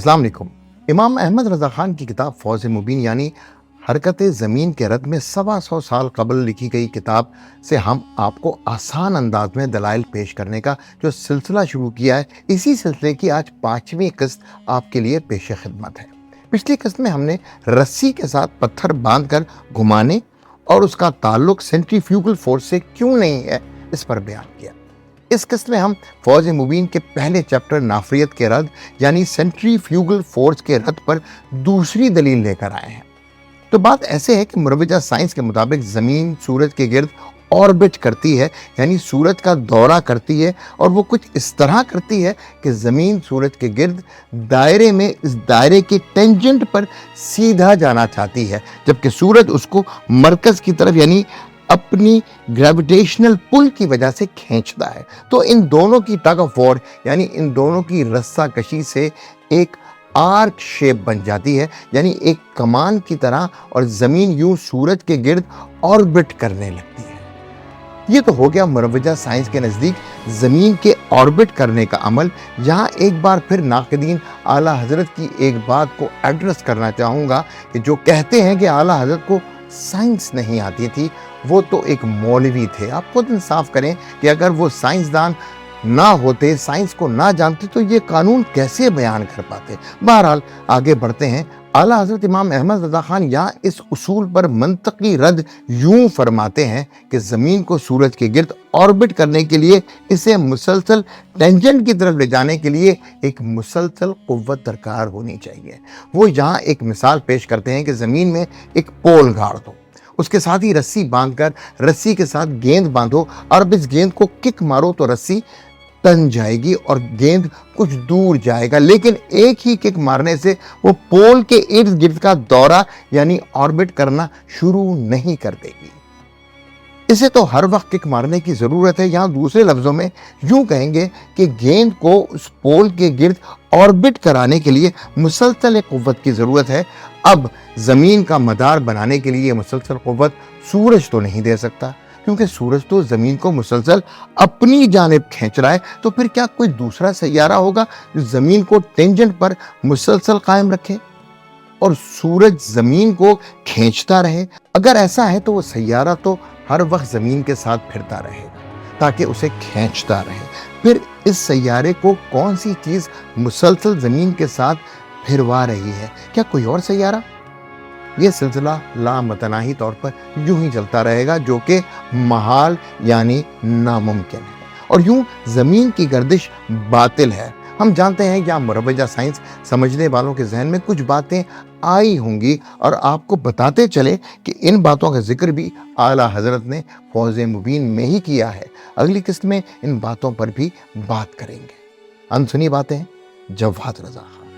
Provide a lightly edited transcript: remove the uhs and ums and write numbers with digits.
अस्सलाम वालेकुम। इमाम अहमद रज़ा ख़ान की किताब फ़ौज़ मुबीन यानी हरकत ज़मीन के रद में 125 साल कबल लिखी गई किताब से हम आपको आसान अंदाज में दलाइल पेश करने का जो सिलसिला शुरू किया है, इसी सिलसिले की आज 5वीं किस्त आपके लिए पेश खिदमत है। पिछली किस्त में हमने रस्सी के साथ पत्थर बांध कर घुमाने और उसका ताल्लुक सेंट्रीफ्यूगल फोर्स से क्यों नहीं है, इस पर बयान किया। इस किस्त में हम फ़ौज़ मुबीन के पहले चैप्टर नाफरियत के रद यानी सेंट्रीफ्यूगल फोर्स के रद पर दूसरी दलील लेकर आए हैं। तो बात ऐसे है कि मुरवजा साइंस के मुताबिक ज़मीन सूरज के गिर्द ऑर्बिट करती है, यानी सूरज का दौरा करती है, और वो कुछ इस तरह करती है कि ज़मीन सूरज के गिर्द दायरे में इस दायरे के टेंजेंट पर सीधा जाना चाहती है, जबकि सूरज उसको मरकज़ की तरफ यानी अपनी ग्रेविटेशनल पुल की वजह से खींचता है। तो इन दोनों की टग ऑफ वॉर यानी इन दोनों की रस्सा कशी से एक आर्क शेप बन जाती है, यानी एक कमान की तरह, और ज़मीन यूं सूरज के गिर्द ऑर्बिट करने लगती है। ये तो हो गया मुरवजा साइंस के नज़दीक ज़मीन के ऑर्बिट करने का अमल। यहाँ एक बार फिर नाक़िदीन आला हज़रत की एक बात को एड्रेस करना चाहूँगा कि जो कहते हैं कि आला हज़रत को साइंस नहीं आती थी, वो तो एक मौलवी थे। आप खुद इंसाफ करें कि अगर वो साइंसदान ना होते, साइंस को ना जानते, तो ये कानून कैसे बयान कर पाते। बहरहाल आगे बढ़ते हैं। आला हज़रत इमाम अहमद रज़ा ख़ान यहाँ इस उसूल पर मंतकी रद्द यूं फरमाते हैं कि ज़मीन को सूरज के गिर्द ऑर्बिट करने के लिए, इसे मुसलसल टेंजेंट की तरफ ले जाने के लिए एक मुसलसल क़ुव्वत दरकार होनी चाहिए। वो यहाँ एक मिसाल पेश करते हैं कि ज़मीन में एक पोल गाड़ दो, उसके साथ ही रस्सी बांधकर रस्सी के साथ गेंद बांधो, और अब इस गेंद को किक मारो तो रस्सी तन जाएगी और गेंद कुछ दूर जाएगा, लेकिन एक ही किक मारने से वो पोल के इर्द गिर्द का दौरा यानी ऑर्बिट करना शुरू नहीं कर देगी। इसे तो हर वक्त किक मारने की ज़रूरत है। यहाँ दूसरे लफ्ज़ों में यूँ कहेंगे कि गेंद को उस पोल के गिर्द ऑर्बिट कराने के लिए मुसलसल एक क़ुव्वत की ज़रूरत है। अब ज़मीन का मदार बनाने के लिए मुसलसल क़ुव्वत सूरज तो नहीं दे सकता, क्योंकि सूरज तो ज़मीन को मुसलसल अपनी जानिब खींच रहा है। तो फिर क्या कोई दूसरा सैयारा होगा जो ज़मीन को टेंजेंट पर मुसलसल कायम रखे और सूरज ज़मीन को खींचता रहे? अगर ऐसा है तो वो सैयारा तो हर वक्त ज़मीन के साथ फिरता रहेगा ताकि उसे खींचता रहे। फिर इस सैयारे को कौन सी चीज़ मुसलसल ज़मीन के साथ फिरवा रही है? क्या कोई और सैयारा? ये सिलसिला लामतनाही तौर पर यूं ही चलता रहेगा, जो कि महाल यानी नामुमकिन है, और यूं ज़मीन की गर्दिश बातिल है। हम जानते हैं या मुरवजा साइंस समझने वालों के जहन में कुछ बातें आई होंगी, और आपको बताते चले कि इन बातों का जिक्र भी आला हज़रत ने फ़ौज़ मुबीन में ही किया है। अगली किस्त में इन बातों पर भी बात करेंगे। अनसुनी बातें, जवाद रज़ा ख़ान।